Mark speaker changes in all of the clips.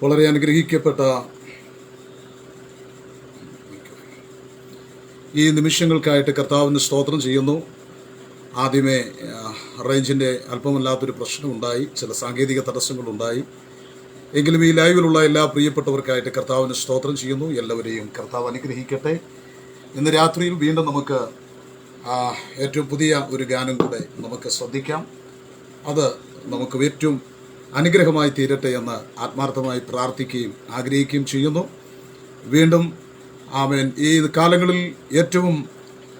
Speaker 1: വളരെ അനുഗ്രഹിക്കപ്പെട്ട ഈ നിമിഷങ്ങൾക്കായിട്ട് കർത്താവിന് സ്തോത്രം ചെയ്യുന്നു. ആദ്യമേ റേഞ്ചിൻ്റെ അല്പമല്ലാത്തൊരു പ്രശ്നമുണ്ടായി, ചില സാങ്കേതിക തടസ്സങ്ങളുണ്ടായി. എങ്കിലും ഈ ലൈവിലുള്ള എല്ലാ പ്രിയപ്പെട്ടവർക്കായിട്ട് കർത്താവിന് സ്തോത്രം ചെയ്യുന്നു. എല്ലാവരെയും കർത്താവ് അനുഗ്രഹിക്കട്ടെ. ഇന്ന് രാത്രിയിൽ വീണ്ടും നമുക്ക് ഏറ്റവും പുതിയ ഒരു ഗാനം കൂടെ നമുക്ക് ശ്രദ്ധിക്കാം. അത് നമുക്ക് ഏറ്റവും അനുഗ്രഹമായി തീരട്ടെ എന്ന് ആത്മാർത്ഥമായി പ്രാർത്ഥിക്കുകയും ആഗ്രഹിക്കുകയും ചെയ്യുന്നു. വീണ്ടും ആമേൻ. ഈ കാലങ്ങളിൽ ഏറ്റവും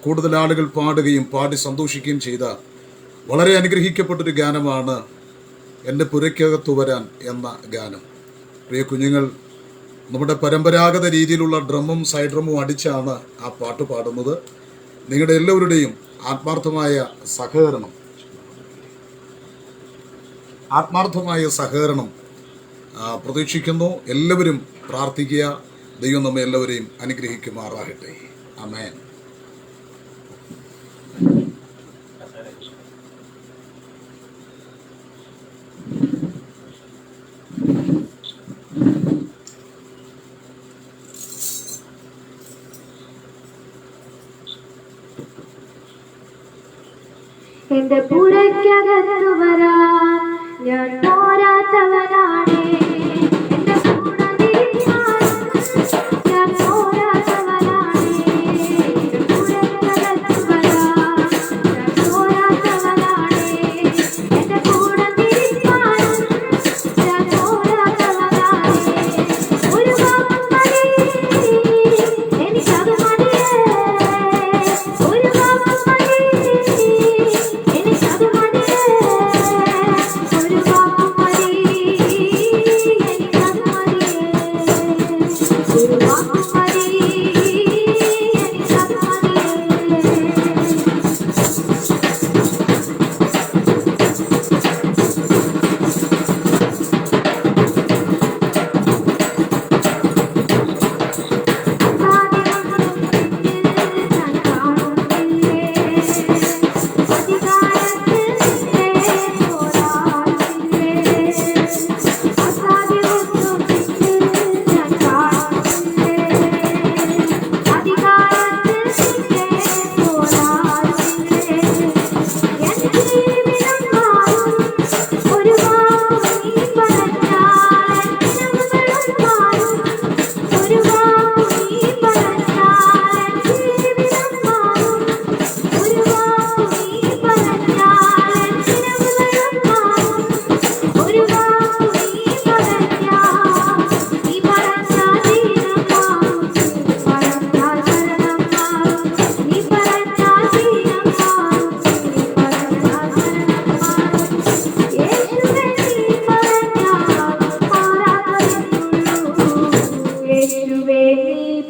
Speaker 1: കൂടുതൽ ആളുകൾ പാടുകയും പാടി സന്തോഷിക്കുകയും ചെയ്ത വളരെ അനുഗ്രഹിക്കപ്പെട്ടൊരു ഗാനമാണ് എൻ്റെ പുരയ്ക്കകത്തു വരാൻ എന്ന ഗാനം. പ്രിയ കുഞ്ഞുങ്ങൾ, നമ്മുടെ പരമ്പരാഗത രീതിയിലുള്ള ഡ്രമ്മും സൈഡ് ഡ്രമ്മും അടിച്ചാണ് ആ പാട്ട് പാടുന്നത്. നിങ്ങളുടെ എല്ലാവരുടെയും ആത്മാർത്ഥമായ സഹകരണം പ്രതീക്ഷിക്കുന്നു. എല്ലാവരും പ്രാർത്ഥിക്കുക. ദൈവം നമ്മെ എല്ലാവരെയും അനുഗ്രഹിക്കുമാറാകട്ടെ. ആമേൻ.
Speaker 2: എന്റെ പുരയ്ക്കകത്തു വരാൻ ഞാൻ പോരാത്തവനാണേ. എന്റെ കൂടെ നിൽക്കാൻ ഞാൻ പോരാത്തവനാണേ. എന്റെ പുരയ്ക്കകത്തു വരാൻ ഞാൻ പോരാത്തവനാണേ. എന്റെ കൂടെ നിൽക്കാൻ ഞാൻ പോരാത്തവനാണേ. ഒരു പാപം മതി, എനിക്കത് മതിയേ. ഒരു പാപം മതി, എനിക്കത് മതിയേ. ഒരു പാപം മതി, എനിക്കത് മതിയേ. ഒരു പാപം മതി, എനിക്കത്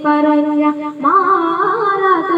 Speaker 2: പറഞ്ഞ മാറാത്ത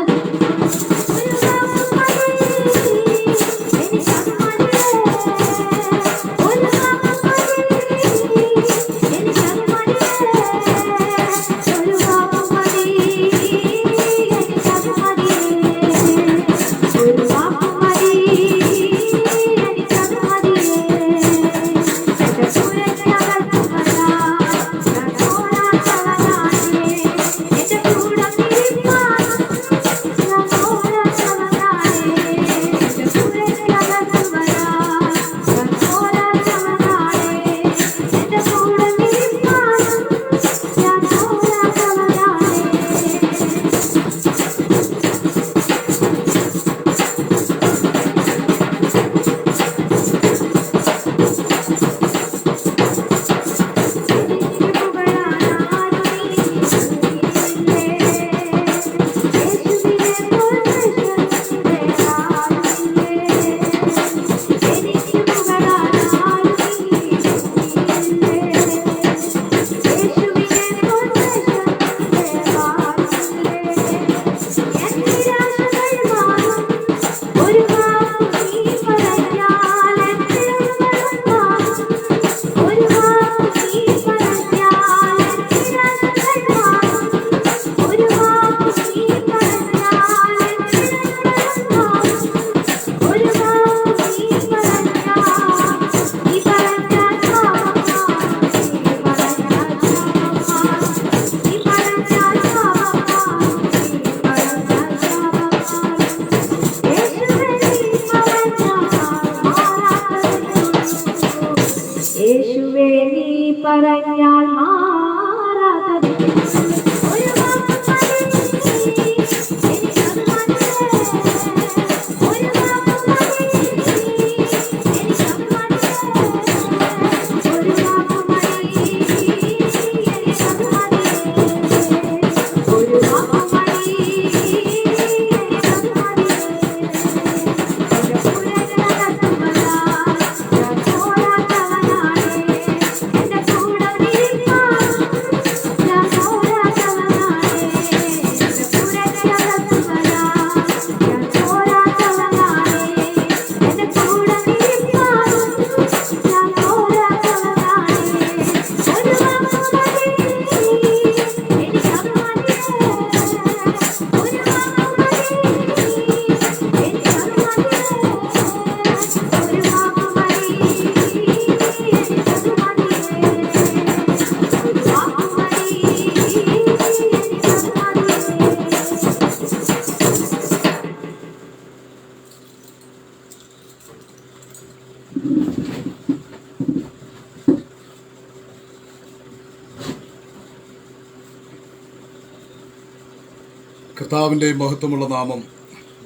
Speaker 1: കർത്താവിൻ്റെ മഹത്വമുള്ള നാമം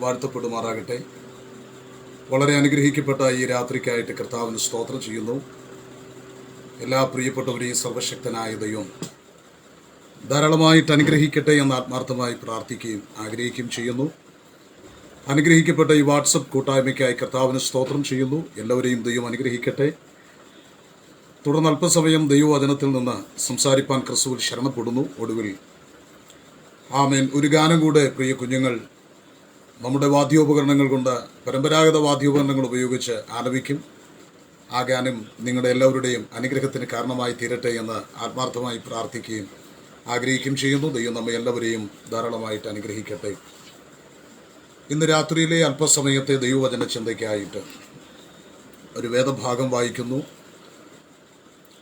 Speaker 1: വാഴ്ത്തപ്പെടുമാറാകട്ടെ. വളരെ അനുഗ്രഹിക്കപ്പെട്ട ഈ രാത്രിക്കായിട്ട് കർത്താവിന് സ്തോത്രം ചെയ്യുന്നു. എല്ലാ പ്രിയപ്പെട്ടവരെയും സർവശക്തനായ ദൈവം ധാരാളമായിട്ട് അനുഗ്രഹിക്കട്ടെ എന്ന് ആത്മാർത്ഥമായി പ്രാർത്ഥിക്കുകയും ആഗ്രഹിക്കുകയും ചെയ്യുന്നു. അനുഗ്രഹിക്കപ്പെട്ട ഈ വാട്സപ്പ് കൂട്ടായ്മയ്ക്കായി കർത്താവിന് സ്തോത്രം ചെയ്യുന്നു. എല്ലാവരെയും ദൈവം അനുഗ്രഹിക്കട്ടെ. തുടർന്ന് അല്പസമയം ദൈവവചനത്തിൽ നിന്ന് സംസാരിപ്പാൻ ക്രിസ്തുവിൽ ശരണപ്പെടുന്നു. ഒടുവിൽ ആമേൻ ഒരു ഗാനം കൂടെ പ്രിയ കുഞ്ഞുങ്ങൾ നമ്മുടെ വാദ്യോപകരണങ്ങൾ കൊണ്ട് പരമ്പരാഗത വാദ്യോപകരണങ്ങൾ ഉപയോഗിച്ച് ആലപിക്കും. ആ ഗാനം നിങ്ങളുടെ എല്ലാവരുടെയും അനുഗ്രഹത്തിന് കാരണമായി തീരട്ടെ എന്ന് ആത്മാർത്ഥമായി പ്രാർത്ഥിക്കുകയും ആഗ്രഹിക്കുകയും ചെയ്യുന്നു. ദൈവം നമ്മെ എല്ലാവരെയും ധാരാളമായിട്ട് അനുഗ്രഹിക്കട്ടെ. ഇന്ന് രാത്രിയിലെ അല്പസമയത്തെ ദൈവവചന ചിന്തയ്ക്കായിട്ട് ഒരു വേദഭാഗം വായിക്കുന്നു.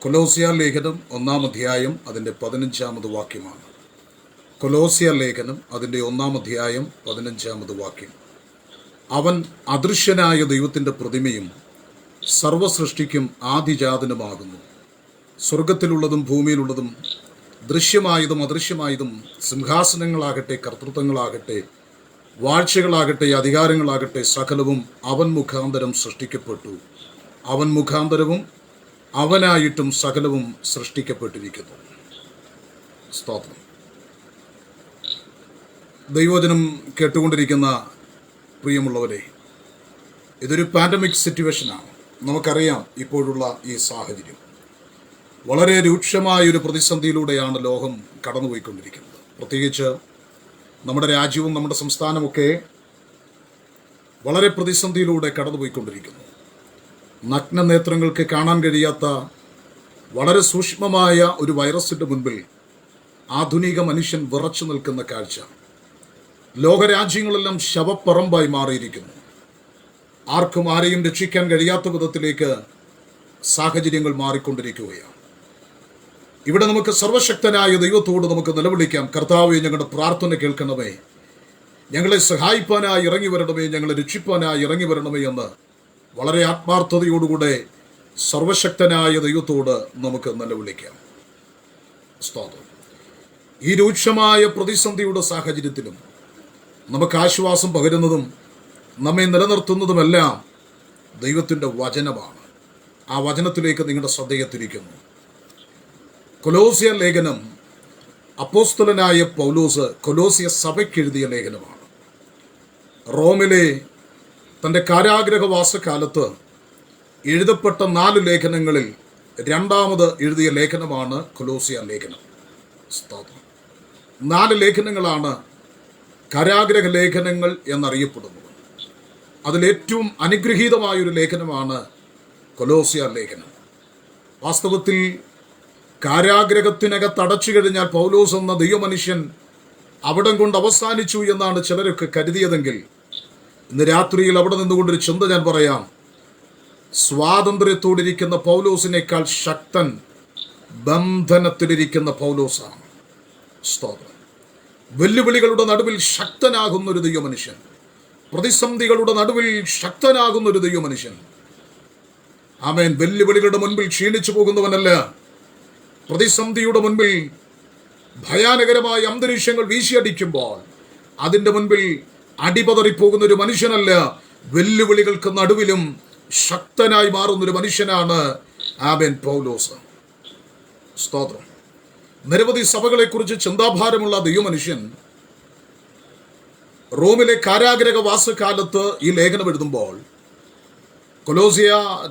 Speaker 1: കൊലോസ്യ ലേഖനം 1-ാം അധ്യായം അതിൻ്റെ 15-ാമത് വാക്യമാണ്. കൊലോസ്യ ലേഖനം അതിൻ്റെ 1-ാം അധ്യായം 15-ാമത് വാക്യം. അവൻ അദൃശ്യനായ ദൈവത്തിൻ്റെ പ്രതിമയും സർവസൃഷ്ടിക്കും ആദിജാതനുമാകുന്നു. സ്വർഗത്തിലുള്ളതും ഭൂമിയിലുള്ളതും ദൃശ്യമായതും അദൃശ്യമായതും സിംഹാസനങ്ങളാകട്ടെ, കർത്തൃത്വങ്ങളാകട്ടെ, വാഴ്ചകളാകട്ടെ, അധികാരങ്ങളാകട്ടെ, സകലവും അവൻ മുഖാന്തരം സൃഷ്ടിക്കപ്പെട്ടു. അവൻ മുഖാന്തരവും അവനായിട്ടും സകലവും സൃഷ്ടിക്കപ്പെട്ടിരിക്കുന്നു. സ്തോത്രം. ദൈവവചനം കേട്ടുകൊണ്ടിരിക്കുന്ന പ്രിയമുള്ളവരെ, ഇതൊരു പാൻഡമിക് സിറ്റുവേഷനാണ്. നമുക്കറിയാം ഇപ്പോഴുള്ള ഈ സാഹചര്യം വളരെ രൂക്ഷമായൊരു പ്രതിസന്ധിയിലൂടെയാണ് ലോകം കടന്നുപോയിക്കൊണ്ടിരിക്കുന്നത്. പ്രത്യേകിച്ച് നമ്മുടെ രാജ്യവും നമ്മുടെ സംസ്ഥാനമൊക്കെ വളരെ പ്രതിസന്ധിയിലൂടെ കടന്നുപോയിക്കൊണ്ടിരിക്കുന്നു. നഗ്ന നേത്രങ്ങൾക്ക് കാണാൻ കഴിയാത്ത വളരെ സൂക്ഷ്മമായ ഒരു വൈറസിൻ്റെ മുൻപിൽ ആധുനിക മനുഷ്യൻ വിറച്ചു നിൽക്കുന്ന കാഴ്ച. ലോകരാജ്യങ്ങളെല്ലാം ശവപ്പറമ്പായി മാറിയിരിക്കുന്നു. ആർക്കും ആരെയും രക്ഷിക്കാൻ കഴിയാത്ത വിധത്തിലേക്ക് സാഹചര്യങ്ങൾ മാറിക്കൊണ്ടിരിക്കുകയാണ്. ഇവിടെ നമുക്ക് സർവശക്തനായ ദൈവത്തോട് നമുക്ക് നിലവിളിക്കാം. കർത്താവേ, ഞങ്ങളുടെ പ്രാർത്ഥന കേൾക്കണമേ, ഞങ്ങളെ സഹായിപ്പാനായി ഇറങ്ങി വരണമേ, ഞങ്ങളെ രക്ഷിപ്പാനായി ഇറങ്ങി വരണമേ എന്ന് വളരെ ആത്മാർത്ഥതയോടുകൂടെ സർവശക്തനായ ദൈവത്തോട് നമുക്ക് നിലവിളിക്കാം. സ്തോത്രം. ഈ രൂക്ഷമായ പ്രതിസന്ധിയുടെ സാഹചര്യത്തിലും നമുക്ക് ആശ്വാസം പകരുന്നതും നമ്മെ നിലനിർത്തുന്നതുമെല്ലാം ദൈവത്തിൻ്റെ വചനമാണ്. ആ വചനത്തിലേക്ക് നിങ്ങളുടെ ശ്രദ്ധയെ തിരിക്കുന്നു. കൊലോസ്യ ലേഖനം അപ്പോസ്തലനായ പൗലോസ് കൊലോസ്യ സഭയ്ക്കെഴുതിയ ലേഖനമാണ്. റോമിലെ തൻ്റെ കാരാഗ്രഹവാസകാലത്ത് എഴുതപ്പെട്ട 4 ലേഖനങ്ങളിൽ 2ാമത് എഴുതിയ ലേഖനമാണ് കൊലോസ്യ ലേഖനം. 4 ലേഖനങ്ങളാണ് കാരാഗ്രഹ ലേഖനങ്ങൾ എന്നറിയപ്പെടുന്നത്. അതിലേറ്റവും അനുഗ്രഹീതമായൊരു ലേഖനമാണ് കൊലോസ്യ ലേഖനം. വാസ്തവത്തിൽ കാരാഗ്രഹത്തിനകത്ത് അടച്ചു കഴിഞ്ഞാൽ പൗലോസ് എന്ന ദൈവമനുഷ്യൻ അവിടം കൊണ്ട് അവസാനിച്ചു എന്നാണ് ചിലരൊക്കെ കരുതിയതെങ്കിൽ, ഇന്ന് രാത്രിയിൽ അവിടെ നിന്നുകൊണ്ടൊരു ചിന്ത ഞാൻ പറയാം. സ്വാതന്ത്ര്യത്തോടിരിക്കുന്ന പൗലോസിനേക്കാൾ ശക്തൻ ബന്ധനത്തിലിരിക്കുന്ന പൗലോസാണ്. സ്തോത്രം. വെല്ലുവിളികളുടെ നടുവിൽ ശക്തനാകുന്ന ഒരു ദൈവമനുഷ്യൻ, പ്രതിസന്ധികളുടെ നടുവിൽ ശക്തനാകുന്ന ഒരു ദൈവമനുഷ്യൻ. ആമേൻ. വെല്ലുവിളികളുടെ മുൻപിൽ ക്ഷീണിച്ചു പോകുന്നവനല്ല. പ്രതിസന്ധിയുടെ മുൻപിൽ ഭയാനകരമായ അന്തരീക്ഷങ്ങൾ വീശിയടിക്കുമ്പോൾ അതിൻ്റെ മുൻപിൽ അടിപതറിപ്പോകുന്ന ഒരു മനുഷ്യനല്ല. വെല്ലുവിളികൾക്ക് നടുവിലും ശക്തനായി മാറുന്നൊരു മനുഷ്യനാണ് ആമേൻ പൗലോസ്. സ്തോത്രം. നിരവധി സഭകളെക്കുറിച്ച് ചിന്താഭാരമുള്ള ദൈവമനുഷ്യൻ റോമിലെ കാരാഗ്രഹവാസകാലത്ത് ഈ ലേഖനം എഴുതുമ്പോൾ കൊലോസിയ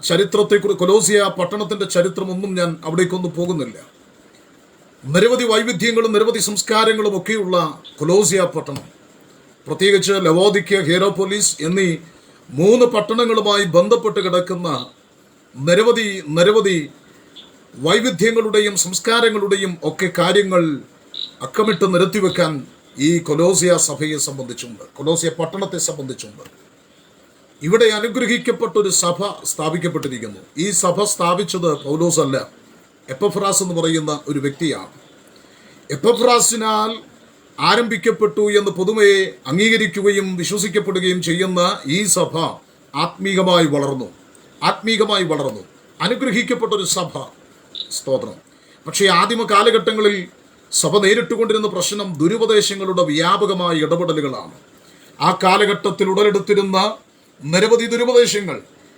Speaker 1: ചരിത്രത്തെക്കുറിച്ച്, കൊലോസിയ പട്ടണത്തിൻ്റെ ചരിത്രമൊന്നും ഞാൻ അവിടേക്കൊന്നും പോകുന്നില്ല. നിരവധി വൈവിധ്യങ്ങളും നിരവധി സംസ്കാരങ്ങളും ഒക്കെയുള്ള കൊലോസിയ പട്ടണം, പ്രത്യേകിച്ച് ലവോദിക്ക, ഹീറോപോലിസ് എന്നീ 3 പട്ടണങ്ങളുമായി ബന്ധപ്പെട്ട് കിടക്കുന്ന നിരവധി വൈവിധ്യങ്ങളുടെയും സംസ്കാരങ്ങളുടെയും ഒക്കെ കാര്യങ്ങൾ അക്കമിട്ട് നിരത്തിവെക്കാൻ ഈ കൊലോസിയ സഭയെ സംബന്ധിച്ചുണ്ട്, കൊലോസിയ പട്ടണത്തെ സംബന്ധിച്ചുണ്ട്. ഇവിടെ അനുഗ്രഹിക്കപ്പെട്ടൊരു സഭ സ്ഥാപിക്കപ്പെട്ടിരിക്കുന്നു. ഈ സഭ സ്ഥാപിച്ചത് പൗലോസ് അല്ല, എപ്പഫ്രാസ് എന്ന് പറയുന്ന ഒരു വ്യക്തിയാണ്. എപ്പഫ്രാസിനാൽ ആരംഭിക്കപ്പെട്ടു എന്ന് പൊതുവെ അംഗീകരിക്കുകയും വിശ്വസിക്കപ്പെടുകയും ചെയ്യുന്ന ഈ സഭ ആത്മീകമായി വളർന്നു അനുഗ്രഹിക്കപ്പെട്ടൊരു സഭ. സ്തോത്രം. പക്ഷേ ആദിമ കാലഘട്ടങ്ങളിൽ സഭ നേരിട്ടുകൊണ്ടിരുന്ന പ്രശ്നം ദുരുപദേശങ്ങളുടെ വ്യാപകമായ ഇടപെടലുകളാണ്. ആ കാലഘട്ടത്തിൽ ഉടലെടുത്തിരുന്ന നിരവധി ദുരുപദേശങ്ങൾ,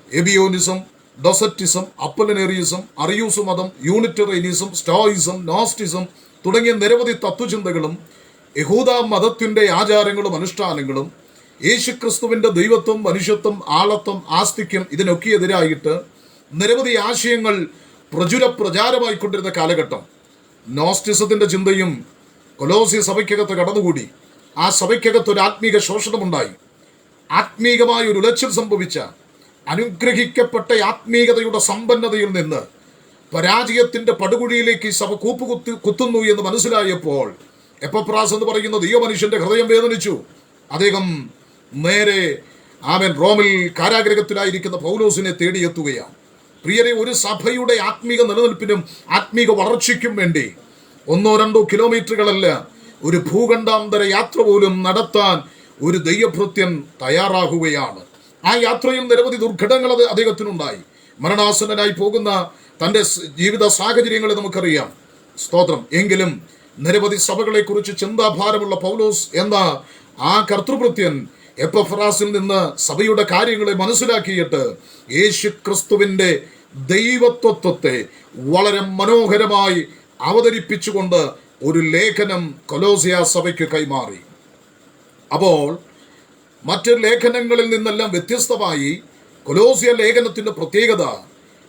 Speaker 1: എബിയോനിസം, ഡൊസറ്റിസം, അപ്പലനേറിയിസം, അറിയൂസ് മതം, യൂണിറ്റേറിയനിസം, സ്റ്റോയിസം, നോസ്റ്റിസം തുടങ്ങിയ നിരവധി തത്വചിന്തകളും യഹൂദ മതത്തിന്റെ ആചാരങ്ങളും അനുഷ്ഠാനങ്ങളും യേശുക്രിസ്തുവിന്റെ ദൈവത്വം, മനുഷ്യത്വം, ആളത്വം, ആസ്തിക്യം ഇതിനൊക്കെ എതിരായിട്ട് നിരവധി ആശയങ്ങൾ പ്രചാരമായിക്കൊണ്ടിരുന്ന കാലഘട്ടം. നോസ്റ്റിസത്തിന്റെ ചിന്തയും കൊലോസ്യ സഭയ്ക്കകത്ത് കടന്നുകൂടി. ആ സഭയ്ക്കകത്ത് ഒരു ആത്മീക ശോഷണമുണ്ടായി. ആത്മീകമായ ഒരു ഉലച്ചിൽ സംഭവിച്ച അനുഗ്രഹിക്കപ്പെട്ട ആത്മീകതയുടെ സമ്പന്നതയിൽ നിന്ന് പരാജയത്തിന്റെ പടുകുഴിയിലേക്ക് ഈ സഭ കുത്തുന്നു എന്ന് മനസ്സിലായപ്പോൾ എപ്പഫ്രാസ് എന്ന് പറയുന്ന ദൈവമനുഷ്യന്റെ ഹൃദയം വേദനിച്ചു. അദ്ദേഹം നേരെ റോമിൽ കാരാഗ്രഹത്തിലായിരിക്കുന്ന പൗലോസിനെ തേടിയെത്തുകയാണ്. പ്രിയരെ, ഒരു സഭയുടെ ആത്മീക നിലനിൽപ്പിനും ആത്മീക വളർച്ചയ്ക്കും വേണ്ടി 1-2 കിലോമീറ്ററുകളല്ല, ഒരു ഭൂഖണ്ഡാന്തര യാത്ര പോലും നടത്താൻ ഒരു ദൈവഭൃത്യൻ തയ്യാറാകുകയാണ്. ആ യാത്രയിൽ നിരവധി ദുർഘടങ്ങൾ അദ്ദേഹത്തിനുണ്ടായി. മരണാസന്നനായി പോകുന്ന തൻ്റെ ജീവിത സാഹചര്യങ്ങളെ നമുക്കറിയാം. സ്തോത്രം. എങ്കിലും നിരവധി സഭകളെ കുറിച്ച് ചിന്താഭാരമുള്ള പൗലോസ് എന്ന ആ കർത്തൃഭൃത്യൻ എപ്പഫ്രാസിൽ നിന്ന് സഭയുടെ കാര്യങ്ങളെ മനസ്സിലാക്കിയിട്ട് യേശു ക്രിസ്തുവിന്റെ ദൈവത്വത്തെ വളരെ മനോഹരമായി അവതരിപ്പിച്ചുകൊണ്ട് ഒരു ലേഖനം കൊലോസ്യ സഭയ്ക്ക് കൈമാറി. അപ്പോൾ മറ്റ് ലേഖനങ്ങളിൽ നിന്നെല്ലാം വ്യത്യസ്തമായി കൊലോസ്യ ലേഖനത്തിന്റെ പ്രത്യേകത,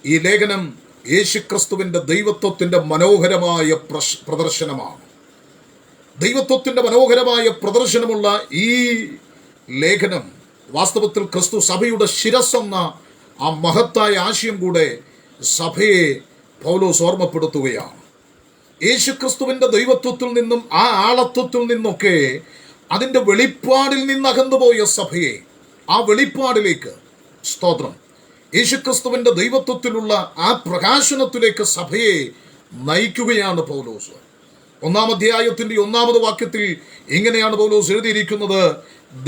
Speaker 1: ഈ ലേഖനം യേശുക്രിസ്തുവിന്റെ ദൈവത്വത്തിന്റെ മനോഹരമായ പ്രദർശനമാണ്. ദൈവത്വത്തിന്റെ മനോഹരമായ പ്രദർശനമുള്ള ഈ ലേഖനം വാസ്തവത്തിൽ ക്രിസ്തു സഭയുടെ ശിരസ്സെന്ന ആ മഹത്തായ ആശയം കൂടെ സഭയെ പൗലോസ് ഓർമ്മപ്പെടുത്തുകയാണ്. യേശുക്രിസ്തുവിന്റെ ദൈവത്വത്തിൽ നിന്നും ആ ആളത്വത്തിൽ നിന്നൊക്കെ അതിൻ്റെ വെളിപ്പാടിൽ നിന്ന് അകന്നുപോയ സഭയെ ആ വെളിപ്പാടിലേക്ക്, സ്തോത്രം, യേശുക്രിസ്തുവിന്റെ ദൈവത്വത്തിലുള്ള ആ പ്രകാശനത്തിലേക്ക് സഭയെ നയിക്കുകയാണ് പൗലോസ്. 1-ാം അധ്യായത്തിന്റെ 1-ാമത് വാക്യത്തിൽ ഇങ്ങനെയാണ് പൗലോസ് എഴുതിയിരിക്കുന്നത്: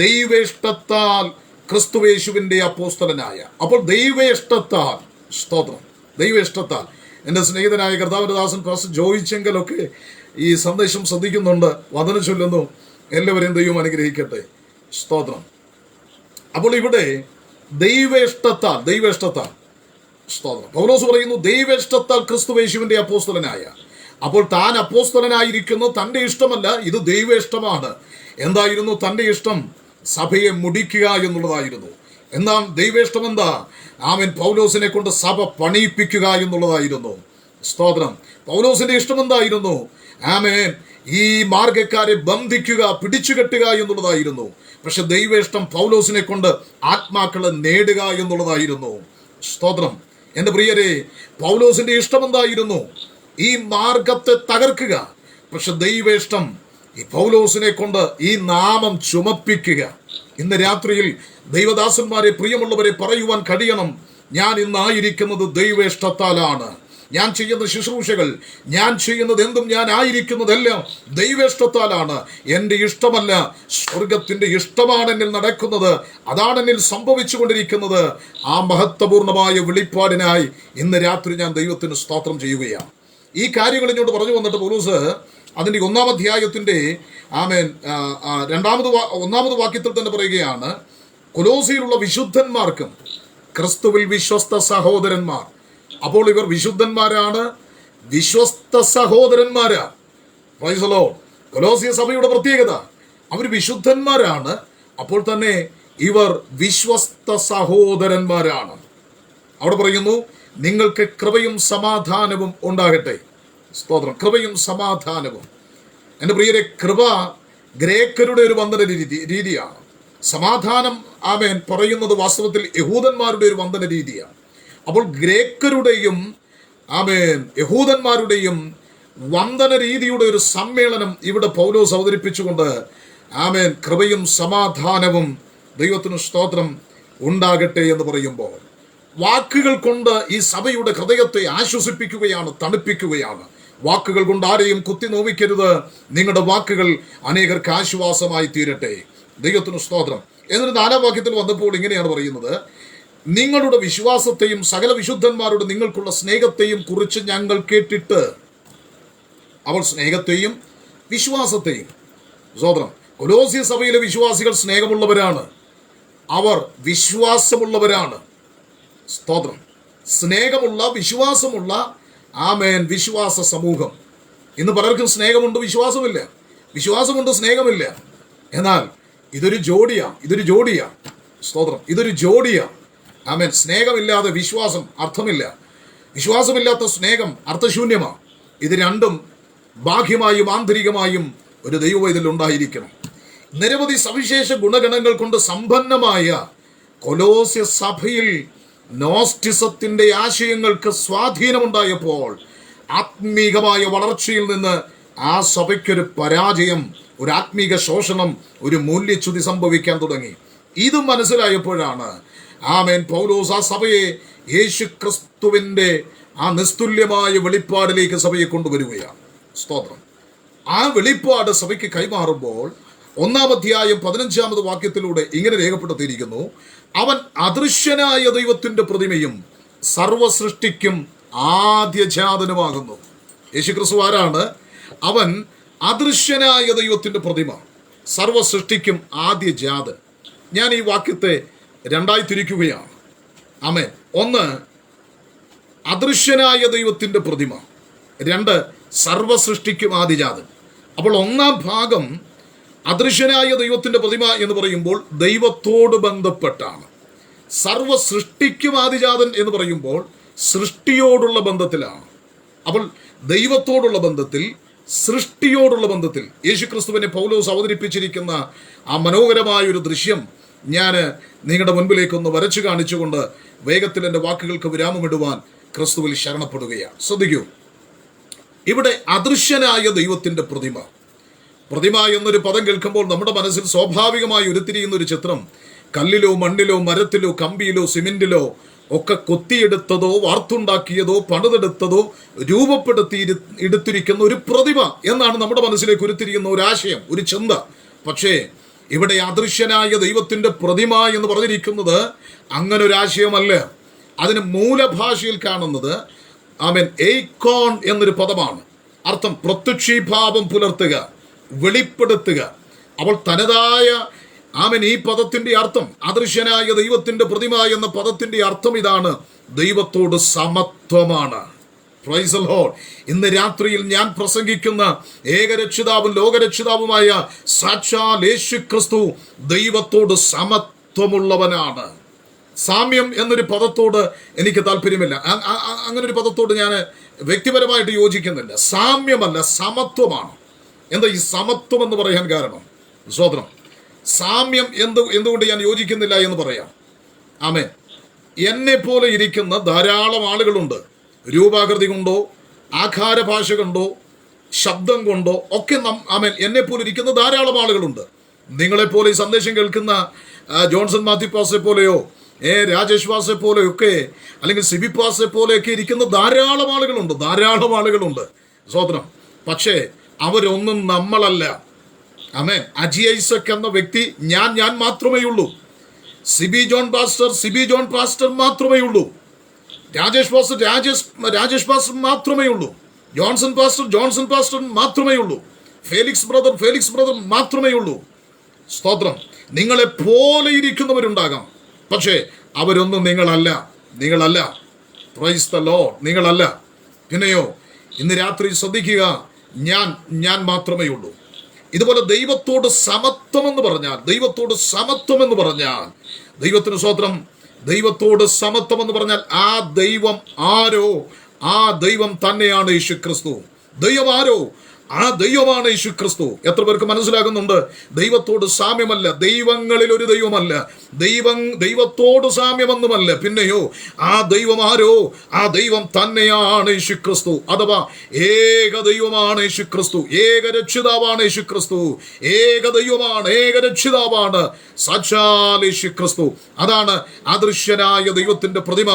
Speaker 1: ദൈവേഷ്ടത്താൽ ക്രിസ്തുയേശുവിന്റെ അപ്പോസ്തലനായ. അപ്പോൾ ദൈവേഷ്ടത്താൽ, സ്തോത്രം, ദൈവേഷ്ടത്താൽ. എൻ്റെ സ്നേഹിതനായ കർത്താവിന്റെ ദാസൻ പാസ്റ്റർ ജോയിച്ചെങ്കലൊക്കെ ഈ സന്ദേശം ശ്രദ്ധിക്കുന്നുണ്ട്, വചനം ചൊല്ലുന്നു. എല്ലാവരെയും ദൈവം അനുഗ്രഹിക്കട്ടെ. സ്തോത്രം. അപ്പോൾ ഇവിടെ ദൈവേഷ്ടത്താൽ സ്തോത്രം, പൗലോസ് പറയുന്നു ദൈവേഷ്ടത്താൽ ക്രിസ്തുയേശുവിന്റെ അപ്പോസ്തലനായ. അപ്പോൾ താൻ അപ്പോസ്തലനായിരിക്കുന്നു, തൻ്റെ ഇഷ്ടമല്ല, ഇത് ദൈവേഷ്ടമാണ്. എന്തായിരുന്നു തൻ്റെ ഇഷ്ടം? സഭയെ മുടിക്കുക എന്നുള്ളതായിരുന്നു. എന്നാൽ ദൈവേഷ്ടം എന്താ? പൗലോസിനെ കൊണ്ട് സഭ പണിയിപ്പിക്കുക എന്നുള്ളതായിരുന്നു. സ്തോത്രം. പൗലോസിന്റെ ഇഷ്ടം എന്തായിരുന്നു? ഈ മാർഗക്കാരെ ബന്ധിക്കുക, പിടിച്ചുകെട്ടുക എന്നുള്ളതായിരുന്നു. പക്ഷെ ദൈവേഷ്ടം പൗലോസിനെ കൊണ്ട് ആത്മാക്കളെ നേടുക എന്നുള്ളതായിരുന്നു. സ്തോത്രം. എൻ്റെ പ്രിയരെ, പൗലോസിന്റെ ഇഷ്ടം എന്തായിരുന്നു? ഈ മാർഗത്തെ തകർക്കുക. പക്ഷെ ദൈവേഷ്ടം ഈ പൗലോസിനെ കൊണ്ട് ഈ നാമം ചുമപ്പിക്കുക. ഇന്ന് രാത്രിയിൽ ദൈവദാസന്മാരെ, പ്രിയമുള്ളവരെ, പറയുവാൻ കഴിയണം, ഞാൻ ഇന്നായിരിക്കുന്നത് ദൈവേഷ്ടത്താലാണ്. ഞാൻ ചെയ്യുന്ന ശുശ്രൂഷകൾ, ഞാൻ ചെയ്യുന്നത് എന്തും, ഞാൻ ആയിരിക്കുന്നതെല്ലാം ദൈവേഷ്ടത്താലാണ്. എൻ്റെ ഇഷ്ടമല്ല, സ്വർഗത്തിൻ്റെ ഇഷ്ടമാണ് എന്നിൽ നടക്കുന്നത്. അതാണ് എന്നിൽ സംഭവിച്ചു കൊണ്ടിരിക്കുന്നത്. ആ മഹത്വപൂർണമായ വെളിപ്പാടിനായി ഇന്ന് രാത്രി ഞാൻ ദൈവത്തിന് സ്തോത്രം ചെയ്യുകയാണ്. ഈ കാര്യങ്ങൾ ഇങ്ങോട്ട് പറഞ്ഞു വന്നിട്ട് പൗലോസ് അതിൻ്റെ 1-ാം അധ്യായത്തിൻ്റെ 1-ാമത് വാക്യത്തിൽ തന്നെ പറയുകയാണ്: കൊലോസിയിലുള്ള വിശുദ്ധന്മാർക്കും ക്രിസ്തുവിൽ വിശ്വസ്ത സഹോദരന്മാർ. അപ്പോൾ ഇവർ വിശുദ്ധന്മാരാണ്, വിശ്വസ്ത സഹോദരന്മാരാണ്. Praise the Lord. കൊലോസിയ സഭയുടെ പ്രത്യേകത, അവർ വിശുദ്ധന്മാരാണ്, അപ്പോൾ തന്നെ ഇവർ വിശ്വസ്ത സഹോദരന്മാരാണ്. അവിടെ പറയുന്നു, നിങ്ങൾക്ക് കൃപയും സമാധാനവും ഉണ്ടാകട്ടെ. സ്തോത്രം. കൃപയും സമാധാനവും. എൻ്റെ പ്രിയരെ, കൃപ ഗ്രേക്കരുടെ ഒരു വന്ദന രീതിയാണ്. സമാധാനം പറയുന്നത് വാസ്തവത്തിൽ യഹൂദന്മാരുടെ ഒരു വന്ദന രീതിയാണ്. അപ്പോൾ ഗ്രേക്കരുടെയും യഹൂദന്മാരുടെയും വന്ദന രീതിയുടെ ഒരു സമ്മേളനം ഇവിടെ പൗലോസ് അവതരിപ്പിച്ചുകൊണ്ട് കൃപയും സമാധാനവും, ദൈവത്തിന് സ്തോത്രം, ഉണ്ടാകട്ടെ എന്ന് പറയുമ്പോൾ വാക്കുകൾ കൊണ്ട് ഈ സഭയുടെ ഹൃദയത്തെ ആശ്വസിപ്പിക്കുകയാണ്, തണുപ്പിക്കുകയാണ്. വാക്കുകൾ കൊണ്ട് ആരെയും കുത്തി നോവിക്കരുത്. നിങ്ങളുടെ വാക്കുകൾ അനേകർക്ക് ആശ്വാസമായി തീരട്ടെ. ദൈവത്തിന് സ്തോത്രം. എന്നിട്ട് 4-ാം വാക്യത്തിൽ വന്നപ്പോൾ ഇങ്ങനെയാണ് പറയുന്നത്: നിങ്ങളുടെ വിശ്വാസത്തെയും സകല വിശുദ്ധന്മാരുടെ നിങ്ങൾക്കുള്ള സ്നേഹത്തെയും കുറിച്ച് ഞങ്ങൾ കേട്ടിട്ട്. അവൾ സ്നേഹത്തെയും വിശ്വാസത്തെയും. സ്തോത്രം. കൊലോസ്യ സഭയിലെ വിശ്വാസികൾ സ്നേഹമുള്ളവരാണ്, അവർ വിശ്വാസമുള്ളവരാണ്. സ്തോത്രം. സ്നേഹമുള്ള, വിശ്വാസമുള്ള ആമേൻ വിശ്വാസ സമൂഹം. ഇന്ന് പലർക്കും സ്നേഹമുണ്ട്, വിശ്വാസമില്ല, വിശ്വാസമുണ്ട്, സ്നേഹമില്ല. എന്നാൽ ഇതൊരു ജോഡിയാ. സ്തോത്രം. ഇതൊരു ജോഡിയാ. ആമേൻ. സ്നേഹമില്ലാതെ വിശ്വാസം അർത്ഥമില്ല, വിശ്വാസമില്ലാത്ത സ്നേഹം അർത്ഥശൂന്യമാണ്. ഇത് രണ്ടും ബാഹ്യമായും ആന്തരികമായും ഒരു ദൈവവേദത്തിൽ ഉണ്ടായിരിക്കണം. നിരവധി സവിശേഷ ഗുണഗണങ്ങൾ കൊണ്ട് സമ്പന്നമായ കൊലോസ്യ സഭയിൽ നോസ്റ്റിസത്തിന്റെ ആശയങ്ങൾക്ക് സ്വാധീനമുണ്ടായപ്പോൾ ആത്മീകമായ വളർച്ചയിൽ നിന്ന് ആ സഭയ്ക്കൊരു പരാജയം, ഒരു ആത്മീക ശോഷണം, ഒരു മൂല്യച്യുതി സംഭവിക്കാൻ തുടങ്ങി. ഇത് മനസ്സിലായപ്പോഴാണ് ആമേൻ പൗലോസ് ആ സഭയെ യേശു ക്രിസ്തുവിന്റെ ആ നിസ്തുല്യമായ വെളിപ്പാടിലേക്ക് സഭയെ കൊണ്ടുവരികയാണ്. സ്തോത്രം. ആ വെളിപ്പാട് സഭയ്ക്ക് കൈമാറുമ്പോൾ 1-ാം അധ്യായം 15-ാമത് വാക്യത്തിലൂടെ ഇങ്ങനെ രേഖപ്പെടുത്തിയിരിക്കുന്നു: അവൻ അദൃശ്യനായ ദൈവത്തിന്റെ പ്രതിമയും സർവസൃഷ്ടിക്കും ആദ്യജാതനുമാകുന്നു. യേശുക്രിസ്തു ആരാണ്? അവൻ അദൃശ്യനായ ദൈവത്തിന്റെ പ്രതിമ, സർവസൃഷ്ടിക്കും ആദ്യജാതൻ. ഞാൻ ഈ വാക്യത്തെ രണ്ടായി തിരിക്കുകയാണ്. ആമേൻ. ഒന്ന്, അദൃശ്യനായ ദൈവത്തിന്റെ പ്രതിമ. രണ്ട്, സർവസൃഷ്ടിക്കും ആദ്യജാതൻ. അപ്പോൾ 1-ാം ഭാഗം അദൃശ്യനായ ദൈവത്തിന്റെ പ്രതിമ എന്ന് പറയുമ്പോൾ ദൈവത്തോട് ബന്ധപ്പെട്ടാണ്. സർവ സൃഷ്ടിക്കും ആദിജാതൻ എന്ന് പറയുമ്പോൾ സൃഷ്ടിയോടുള്ള ബന്ധത്തിലാണ്. അപ്പോൾ ദൈവത്തോടുള്ള ബന്ധത്തിൽ, സൃഷ്ടിയോടുള്ള ബന്ധത്തിൽ യേശുക്രിസ്തുവിനെ പൗലോസ് അവതരിപ്പിച്ചിരിക്കുന്ന ആ മനോഹരമായ ഒരു ദൃശ്യം ഞാൻ നിങ്ങളുടെ മുൻപിലേക്കൊന്ന് വരച്ചു കാണിച്ചുകൊണ്ട് വേഗത്തിൽ എൻ്റെ വാക്കുകൾക്ക് വിരാമമിടുവാൻ ക്രിസ്തുവിൽ ശരണപ്പെടുകയാണ്. ശ്രദ്ധിക്കൂ. ഇവിടെ അദൃശ്യനായ ദൈവത്തിന്റെ പ്രതിമ എന്നൊരു പദം കേൾക്കുമ്പോൾ നമ്മുടെ മനസ്സിൽ സ്വാഭാവികമായി ഉരുത്തിരിയുന്ന ഒരു ചിത്രം കല്ലിലോ മണ്ണിലോ മരത്തിലോ കമ്പിയിലോ സിമെന്റിലോ ഒക്കെ കൊത്തിയെടുത്തതോ വാർത്തുണ്ടാക്കിയതോ പണിതെടുത്തതോ എടുത്തിരിക്കുന്ന ഒരു പ്രതിമ എന്നാണ് നമ്മുടെ മനസ്സിലേക്ക് ഉരുത്തിരിയുന്ന ഒരു ആശയം, ഒരു ചിന്ത. പക്ഷേ ഇവിടെ അദൃശ്യനായ ദൈവത്തിന്റെ പ്രതിമ എന്ന് പറഞ്ഞിരിക്കുന്നത് അങ്ങനെ ഒരു ആശയമല്ല. അതിന് മൂലഭാഷയിൽ കാണുന്നത് ആമേൻ എയ്ക്കോൺ എന്നൊരു പദമാണ്. അർത്ഥം പ്രത്യക്ഷീഭാവം പുലർത്തുക, വെളിപ്പെടുത്തുക. അപ്പോൾ തനതായ ആമേൻ ഈ പദത്തിന്റെ അർത്ഥം, അദൃശ്യനായ ദൈവത്തിന്റെ പ്രതിമ എന്ന പദത്തിന്റെ അർത്ഥം ഇതാണ്: ദൈവത്തോട് സമത്വമാണ്. Price the Lord. ഇന്ന് രാത്രിയിൽ ഞാൻ പ്രസംഗിക്കുന്ന ഏകരക്ഷിതാവും ലോകരക്ഷിതാവുമായ സാക്ഷാൽ യേശുക്രിസ്തു ദൈവത്തോട് സമത്വമുള്ളവനാണ്. സാമ്യം എന്നൊരു പദത്തോട് എനിക്ക് താല്പര്യമില്ല. അങ്ങനെ ഒരു പദത്തോട് ഞാൻ വ്യക്തിപരമായിട്ട് യോജിക്കുന്നില്ല. സാമ്യമല്ല, സമത്വമാണ്. എന്താ ഈ സമത്വം എന്ന് പറയാൻ കാരണം? സ്തോത്രം. സാമ്യം എന്തുകൊണ്ട് ഞാൻ യോജിക്കുന്നില്ല എന്ന് പറയാം. ആമേൻ. എന്നെ പോലെ ഇരിക്കുന്ന ധാരാളം ആളുകളുണ്ട്. രൂപാകൃതി കൊണ്ടോ ആകാരഭാഷ കൊണ്ടോ ശബ്ദം കൊണ്ടോ ഒക്കെ ആമേൻ എന്നെ പോലെ ഇരിക്കുന്ന ധാരാളം ആളുകളുണ്ട്. നിങ്ങളെപ്പോലെ ഈ സന്ദേശം കേൾക്കുന്ന ജോൺസൺ മാത്യു പാസ്റ്ററെ പോലെയോ രാജേഷ് പാസ്റ്ററെ പോലെയൊക്കെ അല്ലെങ്കിൽ സിബി പാസ്റ്ററെ പോലെയൊക്കെ ഇരിക്കുന്ന ധാരാളം ആളുകളുണ്ട്. സ്തോത്രം. പക്ഷേ അവരൊന്നും നമ്മളല്ല. ആമേൻ. അജി ഐസക് എന്ന വ്യക്തി ഞാൻ മാത്രമേ ഉള്ളൂ. സിബി ജോൺ പാസ്റ്റർ മാത്രമേ ഉള്ളൂ. രാജേഷ് പാസ്റ്റർ മാത്രമേ ഉള്ളൂ. ജോൺസൺ പാസ്റ്റർ മാത്രമേ ഉള്ളൂ. ഫേലിക്സ് ബ്രദർ മാത്രമേ ഉള്ളൂ. സ്തോത്രം. നിങ്ങളെ പോലെ ഇരിക്കുന്നവരുണ്ടാകാം, പക്ഷേ അവരൊന്നും നിങ്ങളല്ല. Price the Lord. നിങ്ങളല്ല. പിന്നെയോ ഇന്ന് രാത്രി ശ്രദ്ധിക്കുക, ഞാൻ മാത്രമേ ഉള്ളൂ. ഇതുപോലെ ദൈവത്തോട് സമത്വം എന്ന് പറഞ്ഞാൽ ദൈവത്തിന് സ്തോത്രം. ദൈവത്തോട് സമത്വം എന്ന് പറഞ്ഞാൽ ആ ദൈവം ആരോ ആ ദൈവം തന്നെയാണ് യേശുക്രിസ്തു. ദൈവം ആരോ ആ ദൈവമാണ് യേശുക്രിസ്തു. എത്ര പേർക്ക് മനസ്സിലാകുന്നുണ്ട്? ദൈവത്തോട് സാമ്യമല്ല, ദൈവങ്ങളിൽ ഒരു ദൈവമല്ല, ദൈവത്തോട് സാമ്യമൊന്നുമല്ല. പിന്നെയോ ആ ദൈവം ആരോ ആ ദൈവം തന്നെയാണ് യേശുക്രിസ്തു. അഥവാ ഏക ദൈവമാണ് യേശുക്രിസ്തു, ഏക രക്ഷിതാവാണ് യേശുക്രിസ്തു, ഏക ദൈവമാണ്, ഏക രക്ഷിതാവാണ് സാക്ഷാൽ യേശുക്രിസ്തു. അതാണ് അദൃശ്യനായ ദൈവത്തിന്റെ പ്രതിമ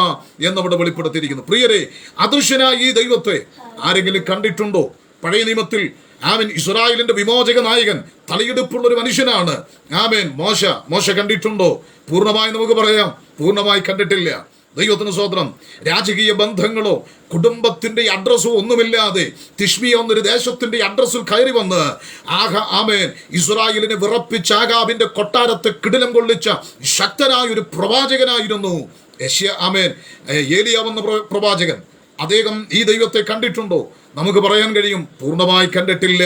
Speaker 1: എന്നവിടെ വെളിപ്പെടുത്തിയിരിക്കുന്നു. പ്രിയരെ, അദൃശ്യനായ ഈ ദൈവത്തെ ആരെങ്കിലും കണ്ടിട്ടുണ്ടോ? പഴയ നിയമത്തിൽ ആമേൻ ഇസ്രായേലിന്റെ വിമോചക നായകൻ, തലയെടുപ്പുള്ള ഒരു മനുഷ്യനാണ് ആമേൻ മോശ കണ്ടിട്ടുണ്ടോ? പൂർണ്ണമായി നമുക്ക് പറയാം, പൂർണ്ണമായി കണ്ടിട്ടില്ല. ദൈവത്തിന് സ്തോത്രം. രാജകീയ ബന്ധങ്ങളോ കുടുംബത്തിന്റെ അഡ്രസ്സോ ഒന്നുമില്ലാതെ തിഷ്ബിയ എന്നൊരു ദേശത്തിന്റെ അഡ്രസ്സിൽ കയറി വന്ന് ആമേൻ ഇസ്രായേലിനെ വിറപ്പിച്ച ആഹാബിന്റെ കൊട്ടാരത്തെ കിടിലം കൊള്ളിച്ച ശക്തനായ ഒരു പ്രവാചകനായിരുന്നു ആമേൻ ഏലിയാവെന്ന പ്രവാചകൻ. അദ്ദേഹം ഈ ദൈവത്തെ കണ്ടിട്ടുണ്ടോ? നമുക്ക് പറയാൻ കഴിയും, പൂർണ്ണമായി കണ്ടിട്ടില്ല.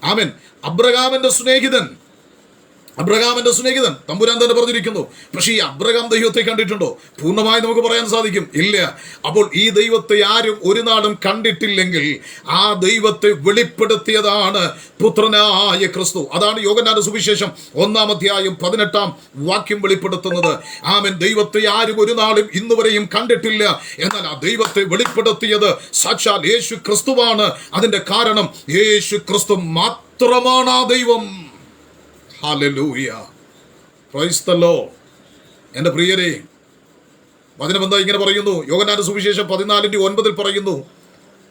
Speaker 1: ആമേൻ. അബ്രഹാമിന്റെ സ്നേഹിതൻ തമ്പുരാൻ തന്നെ പറഞ്ഞിരിക്കുന്നു. പക്ഷേ ഈ അബ്രഹാം ദൈവത്തെ കണ്ടിട്ടുണ്ടോ? പൂർണ്ണമായി നമുക്ക് പറയാൻ സാധിക്കും, ഇല്ല. അപ്പോൾ ഈ ദൈവത്തെ ആരും ഒരു നാളും കണ്ടിട്ടില്ലെങ്കിൽ ആ ദൈവത്തെ വെളിപ്പെടുത്തിയതാണ് പുത്രനായ ക്രിസ്തു. അതാണ് യോഹന്നാന്റെ സുവിശേഷം 1-18 വെളിപ്പെടുത്തുന്നത്. ആമേൻ. ദൈവത്തെ ആരും ഒരു നാളും ഇന്നുവരെയും കണ്ടിട്ടില്ല. എന്നാൽ ആ ദൈവത്തെ വെളിപ്പെടുത്തിയത് സാക്ഷാൽ യേശു ക്രിസ്തുവാണ്. അതിന്റെ കാരണം യേശു ക്രിസ്തു മാത്രമാണ് ആ ദൈവം. ഹല്ലേലൂയ. Price the Lord. എൻ്റെ പ്രിയരെ, വചനമെന്താ ഇങ്ങനെ പറയുന്നു? യോഹന്നാന്റെ സുവിശേഷം 14:9 പറയുന്നു,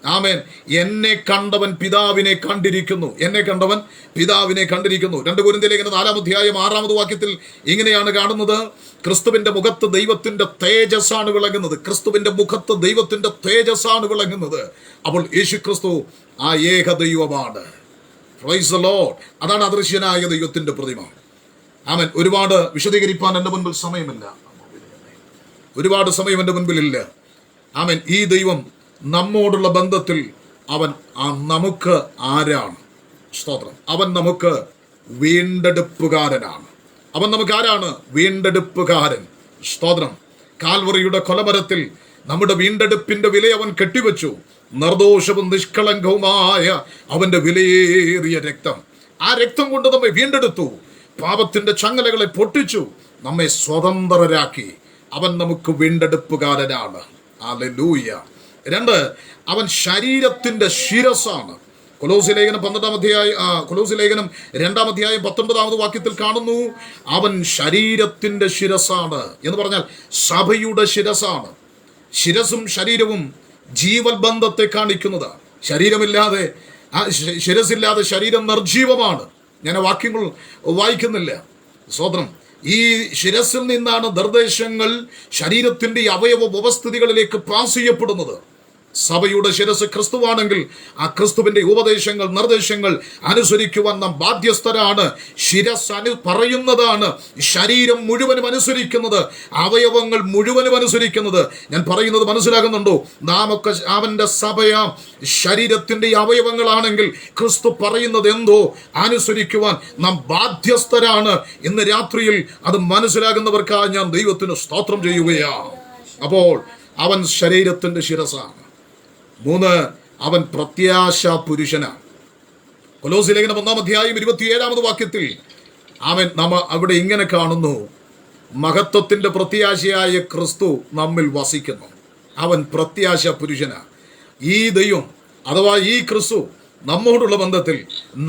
Speaker 1: ആമേൻ, എന്നെ കണ്ടവൻ പിതാവിനെ കണ്ടിരിക്കുന്നു. 2 കൊരിന്ത്യർ ലേഖനം 4-6 ഇങ്ങനെയാണ് കാണുന്നത്. ക്രിസ്തുവിന്റെ മുഖത്ത് ദൈവത്തിന്റെ തേജസ്സാണ് വിളങ്ങുന്നത്. അപ്പോൾ യേശു ക്രിസ്തു ആ ഏക ദൈവമാണ്. Price the Lord. അതാണ് അദൃശ്യനായ ദൈവത്തിന്റെ പ്രതിമ. ആമേൻ. ഒരുപാട് വിശദീകരിക്കാൻ എൻ്റെ മുൻപിൽ സമയമില്ല. ആമേൻ. ഈ ദൈവം നമ്മോടുള്ള ബന്ധത്തിൽ അവൻ നമുക്ക് ആരാണ്? സ്തോത്രം. അവൻ നമുക്ക് വീണ്ടെടുപ്പുകാരനാണ്. വീണ്ടെടുപ്പുകാരൻ. സ്തോത്രം. കാൽവറിയുടെ കൊലമരത്തിൽ നമ്മുടെ വീണ്ടെടുപ്പിന്റെ വില അവൻ കെട്ടിവെച്ചു. നിർദോഷവും നിഷ്കളങ്കവുമായ അവന്റെ വിലയേറിയ രക്തം. ആ രക്തം കൊണ്ട് നമ്മെ വീണ്ടെടുത്തു. പാപത്തിന്റെ ചങ്ങലകളെ പൊട്ടിച്ചു നമ്മെ സ്വതന്ത്രരാക്കി. അവൻ നമുക്ക് വീണ്ടെടുപ്പുകാരനാണ്. ഹല്ലേലൂയ. 2, അവൻ ശരീരത്തിന്റെ ശിരസ്സാണ്. കൊലോസ്യ ലേഖനം 2-19 കാണുന്നു, അവൻ ശരീരത്തിന്റെ ശിരസ്സാണ് എന്ന് പറഞ്ഞാൽ സഭയുടെ ശിരസ്സാണ്. ശിരസും ശരീരവും ജീവൽ ബന്ധത്തെ കാണിക്കുന്നതാണ്. ശിരസില്ലാതെ ശരീരം നിർജീവമാണ്. ഞാൻ വാക്യങ്ങൾ വായിക്കുന്നില്ല. സ്തോത്രം. ഈ ശിരസിൽ നിന്നാണ് നിർദ്ദേശങ്ങൾ ശരീരത്തിന്റെ അവയവ വ്യവസ്ഥിതികളിലേക്ക് പാസ് ചെയ്യപ്പെടുന്നത്. സഭയുടെ ശിരസ് ക്രിസ്തുവാണെങ്കിൽ ആ ക്രിസ്തുവിന്റെ ഉപദേശങ്ങൾ, നിർദ്ദേശങ്ങൾ അനുസരിക്കുവാൻ നാം ബാധ്യസ്ഥരാണ്. ശിരസ് പറയുന്നതാണ് ശരീരം മുഴുവനും അനുസരിക്കുന്നത്, അവയവങ്ങൾ മുഴുവനും അനുസരിക്കുന്നത്. ഞാൻ പറയുന്നത് മനസ്സിലാകുന്നുണ്ടോ? നാമൊക്കെ അവന്റെ സഭയാം ശരീരത്തിന്റെ അവയവങ്ങളാണെങ്കിൽ ക്രിസ്തു പറയുന്നത് എന്തോ അനുസരിക്കുവാൻ നാം ബാധ്യസ്ഥരാണ്. ഇന്ന് രാത്രിയിൽ അത് മനസ്സിലാകുന്നവർക്കായി ഞാൻ ദൈവത്തിന് സ്തോത്രം ചെയ്യുകയാണ്. അപ്പോൾ അവൻ ശരീരത്തിന്റെ ശിരസാണ്. 3, അവൻ പ്രത്യാശ പുരുഷനാണ്. കൊലോസ്യ ലേഖനം 1-27 ആമേൻ. നാം അവിടെ ഇങ്ങനെ കാണുന്നു, മഹത്വത്തിന്റെ പ്രത്യാശയായ ക്രിസ്തു നമ്മിൽ വസിക്കുന്നു. അവൻ പ്രത്യാശ പുരുഷനാണ്. ഈ ദൈവം അഥവാ ഈ ക്രിസ്തു നമ്മോടുള്ള ബന്ധത്തിൽ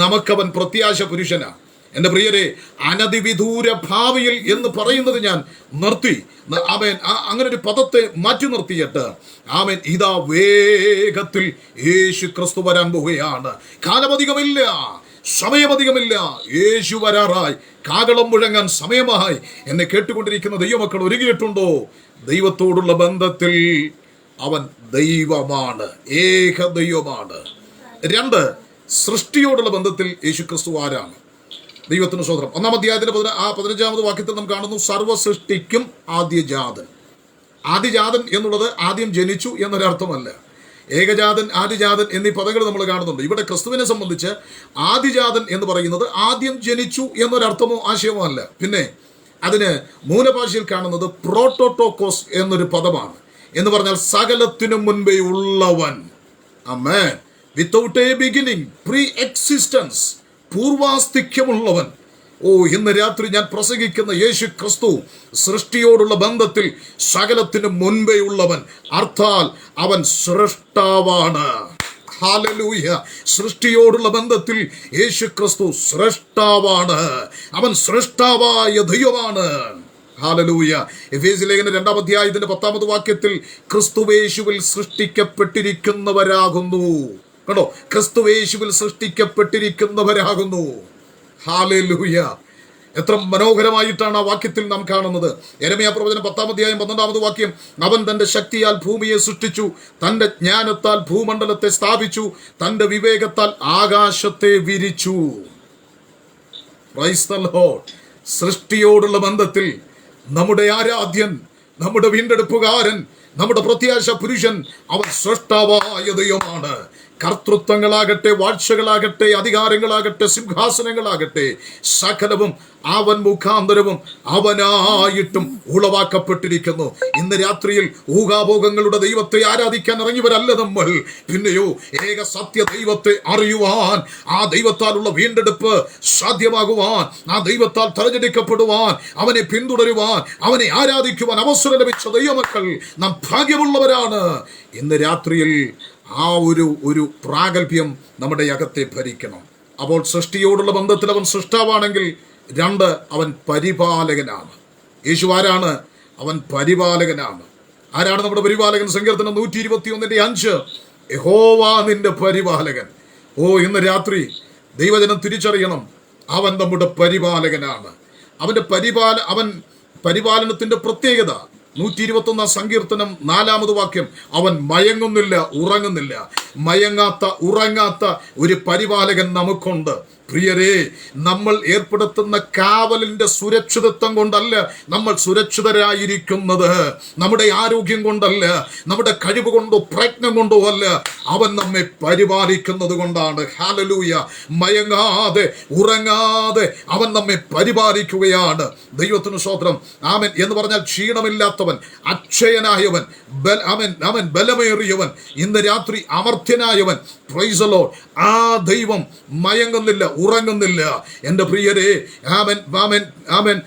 Speaker 1: നമുക്കവൻ പ്രത്യാശ പുരുഷനാണ്. എൻ്റെ പ്രിയരെ, അനധിവിദൂര ഭാവിയിൽ എന്ന് പറയുന്നത് ഞാൻ നിർത്തി. ആമേൻ. അങ്ങനെ ഒരു പദത്തെ മാറ്റി നിർത്തിയിട്ട് ആമേൻ, ഇതാ വേഗത്തിൽ യേശു ക്രിസ്തു വരാൻ പോവുകയാണ്. കാലമധികമില്ല, സമയമധികമില്ല. യേശു വരാറായി. കാഹളം മുഴങ്ങാൻ സമയമായി. എന്നെ കേട്ടുകൊണ്ടിരിക്കുന്ന ദൈവമക്കൾ ഒരുങ്ങിയിട്ടുണ്ടോ? ദൈവത്തോടുള്ള ബന്ധത്തിൽ അവൻ ദൈവമാണ്, ഏക ദൈവമാണ്. 2, സൃഷ്ടിയോടുള്ള ബന്ധത്തിൽ യേശു ക്രിസ്തു ആരാണ്? ദൈവത്തിന് സ്തോത്രം. 1-15 നാം കാണുന്നു, സർവ്വ സൃഷ്ടിക്കും ആദ്യജാതൻ. ആദിജാതൻ എന്നുള്ളത് ആദ്യം ജനിച്ചു എന്നൊരർത്ഥമല്ല. ഏകജാതൻ, ആദിജാതൻ എന്നീ പദങ്ങൾ നമ്മൾ കാണുന്നുണ്ട്. ഇവിടെ ക്രിസ്തുവിനെ സംബന്ധിച്ച് ആദിജാതൻ എന്ന് പറയുന്നത് ആദ്യം ജനിച്ചു എന്നൊരർത്ഥമോ ആശയമോ അല്ല. പിന്നെ അതിന് മൂലഭാഷയിൽ കാണുന്നത് പ്രോട്ടോട്ടോക്കോസ് എന്നൊരു പദമാണ്. എന്ന് പറഞ്ഞാൽ സകലത്തിനു മുൻപേ ഉള്ളവൻ. ആമേൻ. Without a beginning, preexistence, പൂർവാസ്തിക്യമുള്ളവൻ. ഇന്ന് രാത്രി ഞാൻ പ്രസംഗിക്കുന്ന യേശു ക്രിസ്തു സൃഷ്ടിയോടുള്ള ബന്ധത്തിൽ സകലത്തിന് മുൻപേ ഉള്ളവൻ. അർത്ഥാൽ അവൻ സൃഷ്ടാവാണ്. ഹല്ലേലൂയ. സൃഷ്ടിയോടുള്ള ബന്ധത്തിൽ യേശു ക്രിസ്തു സൃഷ്ടാവാണ്. അവൻ സൃഷ്ടാവായ ദൈവമാണ്. ഹല്ലേലൂയ. എഫേസ്യ ലേഖനം 2-10 ക്രിസ്തുവേശുവിൽ സൃഷ്ടിക്കപ്പെട്ടിരിക്കുന്നവരാകുന്നു. കണ്ടോ? ക്രിസ്തുവേശുവിൽ സൃഷ്ടിക്കപ്പെട്ടിരിക്കുന്നവരാകുന്നു. ഹല്ലേലൂയ. എത്ര മനോഹരമായിട്ടാണ് ആ വാക്യത്തിൽ നാം കാണുന്നത്. യെരമ്യാ പ്രവചനം 10-ാം അധ്യായം 12-ാമത് വാക്യം, അവൻ തന്റെ ശക്തിയാൽ ഭൂമിയെ സൃഷ്ടിച്ചു, തന്റെ ജ്ഞാനത്താൽ ഭൂമണ്ഡലത്തെ സ്ഥാപിച്ചു, തന്റെ വിവേകത്താൽ ആകാശത്തെ വിരിച്ചു. Price the Lord. സൃഷ്ടിയോടുള്ള ബന്ധത്തിൽ നമ്മുടെ ആരാധ്യൻ, നമ്മുടെ വീണ്ടെടുപ്പുകാരൻ, നമ്മുടെ പ്രത്യാശ പുരുഷൻ, അവൻ സൃഷ്ടാവായ ദൈവമാണ്. കർത്തൃത്വങ്ങളാകട്ടെ, വാഴ്ചകളാകട്ടെ, അധികാരങ്ങളാകട്ടെ, സിംഹാസനങ്ങളാകട്ടെ, സകലവും അവൻ മുഖാന്തരവും അവനായിട്ടും ഉളവാക്കപ്പെട്ടിരിക്കുന്നു. ഇന്ന് രാത്രിയിൽ ഊഹാഭോഗങ്ങളുടെ ദൈവത്തെ ആരാധിക്കാൻ ഇറങ്ങിയവരല്ല നമ്മൾ. പിന്നെയോ ഏക സത്യ ദൈവത്തെ അറിയുവാൻ, ആ ദൈവത്താലുള്ള വീണ്ടെടുപ്പ് സാധ്യമാകുവാൻ, ആ ദൈവത്താൽ തെരഞ്ഞെടുക്കപ്പെടുവാൻ, അവനെ പിന്തുടരുവാൻ, അവനെ ആരാധിക്കുവാൻ അവസരം ലഭിച്ച ദൈവമക്കൾ നാം ഭാഗ്യമുള്ളവരാണ്. ഇന്ന് രാത്രിയിൽ ആ ഒരു പ്രാഗൽഭ്യം നമ്മുടെ അകത്തെ ഭരിക്കണം. അപ്പോൾ സൃഷ്ടിയോടുള്ള ബന്ധത്തിൽ അവൻ സൃഷ്ടാവാണെങ്കിൽ, 2, അവൻ പരിപാലകനാണ്. യേശു ആരാണ്? അവൻ പരിപാലകനാണ്. ആരാണ് നമ്മുടെ പരിപാലകൻ? സങ്കീർത്തനം 121:5, യഹോവ നിന്റെ പരിപാലകൻ. ഇന്ന് രാത്രി ദൈവജനം തിരിച്ചറിയണം, അവൻ നമ്മുടെ പരിപാലകനാണ്. അവൻ പരിപാലനത്തിന്റെ പ്രത്യേകത 121-ാം സങ്കീർത്തനം 4-ാമത് വാക്യം, അവൻ മയങ്ങുന്നില്ല, ഉറങ്ങുന്നില്ല. മയങ്ങാത്ത, ഉറങ്ങാത്ത ഒരു പരിപാലകൻ നമുക്കുണ്ട്. പ്രിയരെ, നമ്മൾ ഏർപ്പെടുത്തുന്ന കാവലിന്റെ സുരക്ഷിതത്വം കൊണ്ടല്ല നമ്മൾ സുരക്ഷിതരായിരിക്കുന്നത്. നമ്മുടെ ആരോഗ്യം കൊണ്ടല്ല, നമ്മുടെ കഴിവ് കൊണ്ടോ പ്രയത്നം കൊണ്ടോ അല്ല, അവൻ നമ്മെ പരിപാലിക്കുന്നത് കൊണ്ടാണ്. ഹല്ലേലൂയ. മയങ്ങാതെ, ഉറങ്ങാതെ അവൻ നമ്മെ പരിപാലിക്കുകയാണ്. ദൈവത്തിന് സ്തോത്രം. ആമേൻ. എന്ന് പറഞ്ഞാൽ ക്ഷീണമില്ലാത്തവൻ, അക്ഷയനായവൻ, അവൻ ബലമേറിയവൻ, ഇന്ന് രാത്രി അമർത്യനായവൻ. Price the Lord. ആ ദൈവം മയങ്ങുന്നില്ല, ഉറങ്ങുന്നില്ല. എൻ്റെ പ്രിയരെ, ആമേൻ, ആമേൻ, ആമേൻ.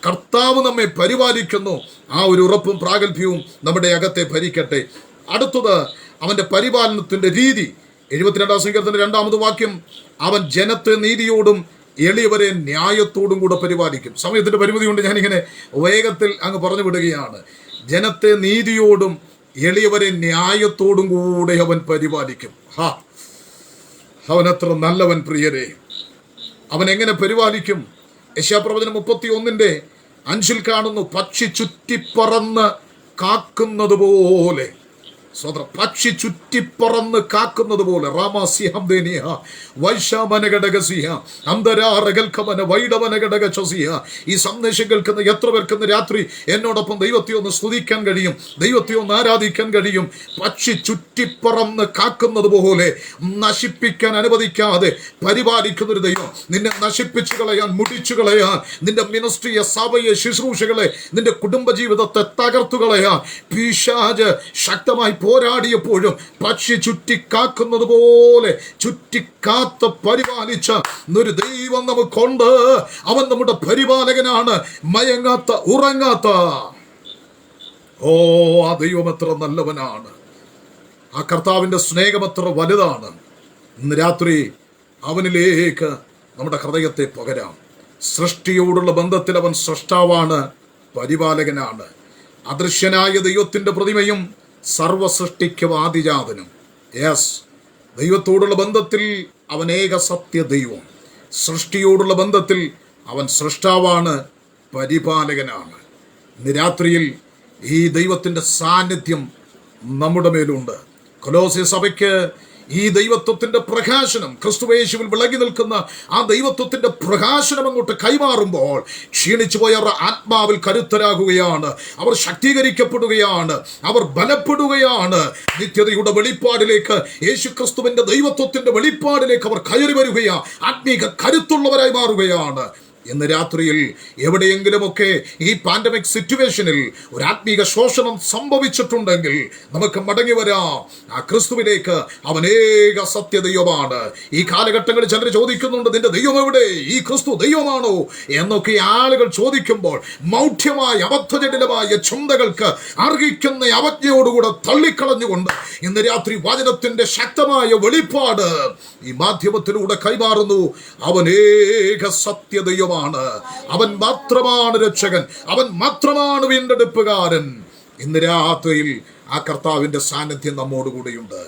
Speaker 1: കർത്താവ് നമ്മെ പരിപാലിക്കുന്നു. ആ ഒരു ഉറപ്പും പ്രാഗൽഭ്യവും നമ്മുടെ അകത്തെ ഭരിക്കട്ടെ. അടുത്തത് അവന്റെ പരിപാലനത്തിന്റെ രീതി. 72-ാം സങ്കീർത്തനം 2-ാമത് വാക്യം, അവൻ ജനത്തെ നീതിയോടും എളിയവരെ ന്യായത്തോടും കൂടെ പരിപാലിക്കും. സമയത്തിന്റെ പരിമിതി കൊണ്ട് ഞാനിങ്ങനെ വേഗത്തിൽ അങ്ങ് പറഞ്ഞു വിടുകയാണ്. ജനത്തെ നീതിയോടും എളിയവരെ ന്യായത്തോടും കൂടെ അവൻ പരിപാലിക്കും. അവൻ അത്ര നല്ലവൻ പ്രിയരെ. അവൻ എങ്ങനെ പരിപാലിക്കും? യെശയ്യാപ്രവചനം 31:5 കാണുന്നു, പക്ഷി ചുറ്റിപ്പറന്ന് കാക്കുന്നത് പോലെ. സ്വതന്ത്രം. പക്ഷി ചുറ്റിപ്പറന്ന് കാക്കുന്നത് പോലെ. ഈ സന്ദേശം കേൾക്കുന്ന എത്ര പേർക്കുന്ന രാത്രി എന്നോടൊപ്പം ദൈവത്തെ ഒന്ന് സ്തുതിക്കാൻ കഴിയും, ദൈവത്തെ ഒന്ന് ആരാധിക്കാൻ കഴിയും? പക്ഷി ചുറ്റിപ്പറന്ന് കാക്കുന്നത് പോലെ നശിപ്പിക്കാൻ അനുവദിക്കാതെ പരിപാലിക്കുന്ന ഒരു ദൈവം. നിന്നെ നശിപ്പിച്ചു കളയാൻ, മുടിച്ചു കളയാൻ, നിന്റെ മിനിസ്ട്രിയെ, സഭയെ, ശുശ്രൂഷകളെ, നിന്റെ കുടുംബജീവിതത്തെ തകർത്തു കളയാൻ പിശാച് ശക്തമായി പോരാടിയപ്പോഴും പക്ഷി ചുറ്റിക്കാക്കുന്നത് പോലെ ചുറ്റിക്കാത്ത പരിപാലിച്ച ഒരു ദൈവം നമുക്കുണ്ട്. അവൻ നമ്മുടെ പരിപാലകനാണ്, മയങ്ങാത്ത, ഉറങ്ങാത്ത. ആ ദൈവം എത്ര നല്ലവനാണ്! ആ കർത്താവിന്റെ സ്നേഹം എത്ര വലുതാണ്! ഇന്ന് രാത്രി അവനിലേക്ക് നമ്മുടെ ഹൃദയത്തെ പകരാം. സൃഷ്ടിയോടുള്ള ബന്ധത്തിൽ അവൻ സൃഷ്ടാവാണ്, പരിപാലകനാണ്. അദൃശ്യനായ ദൈവത്തിന്റെ പ്രതിമയും സർവസൃഷ്ടിക്കും ആദിജാതനും. യെസ്, ദൈവത്തോടുള്ള ബന്ധത്തിൽ അവൻ ഏക സത്യ ദൈവം. സൃഷ്ടിയോടുള്ള ബന്ധത്തിൽ അവൻ സൃഷ്ടാവാണ്, പരിപാലകനാണ്. ഇന്ന് രാത്രിയിൽ ഈ ദൈവത്തിന്റെ സാന്നിധ്യം നമ്മുടെ മേലുണ്ട്. കൊലോസ്യ സഭയ്ക്ക് ഈ ദൈവത്വത്തിന്റെ പ്രകാശനം, ക്രിസ്തുയേശുവിൽ വിളങ്ങി നിൽക്കുന്ന ആ ദൈവത്വത്തിന്റെ പ്രകാശനം അങ്ങോട്ട് കൈമാറുമ്പോൾ ക്ഷീണിച്ചു പോയവർ ആത്മാവിൽ കരുത്തരാകുകയാണ്, അവർ ശക്തീകരിക്കപ്പെടുകയാണ്, അവർ ബലപ്പെടുകയാണ്. നിത്യതയുടെ വെളിപ്പാടിലേക്ക്, യേശു ക്രിസ്തുവിന്റെ ദൈവത്വത്തിന്റെ വെളിപ്പാടിലേക്ക് അവർ കയറി വരികയാണ്, ആത്മീക കരുത്തുള്ളവരായി മാറുകയാണ്. ഇന്ന് രാത്രിയിൽ എവിടെയെങ്കിലുമൊക്കെ ഈ പാൻഡമിക് സിറ്റുവേഷനിൽ ഒരു ആത്മീക ശോഷണം സംഭവിച്ചിട്ടുണ്ടെങ്കിൽ നമുക്ക് മടങ്ങി വരാം ആ ക്രിസ്തുവിലേക്ക്. അവനേക സത്യദൈവമാണ്. ഈ കാലഘട്ടങ്ങളിൽ ചിലർ ചോദിക്കുന്നുണ്ട്, നിന്റെ ദൈവം എവിടെ? ഈ ക്രിസ്തു ദൈവമാണോ എന്നൊക്കെ ആളുകൾ ചോദിക്കുമ്പോൾ മൗഢ്യമായ, അബദ്ധജടിലമായ ചിന്തകൾക്ക് അർഹിക്കുന്ന അവജ്ഞയോടുകൂടെ തള്ളിക്കളഞ്ഞുകൊണ്ട് ഇന്ന് രാത്രി വചനത്തിന്റെ ശക്തമായ വെളിപ്പാട് ഈ മാധ്യമത്തിലൂടെ കൈമാറുന്നു. അവനേക സത്യദൈവമാണ്. അവൻ മാത്രമാണ് രക്ഷകൻ, അവൻ മാത്രമാണ് വീണ്ടെടുപ്പുകാരൻ. ഇന്ന് രാത്രിയിൽ ആ കർത്താവിന്റെ സാന്നിധ്യം നമ്മോടുകൂടെയുണ്ട്.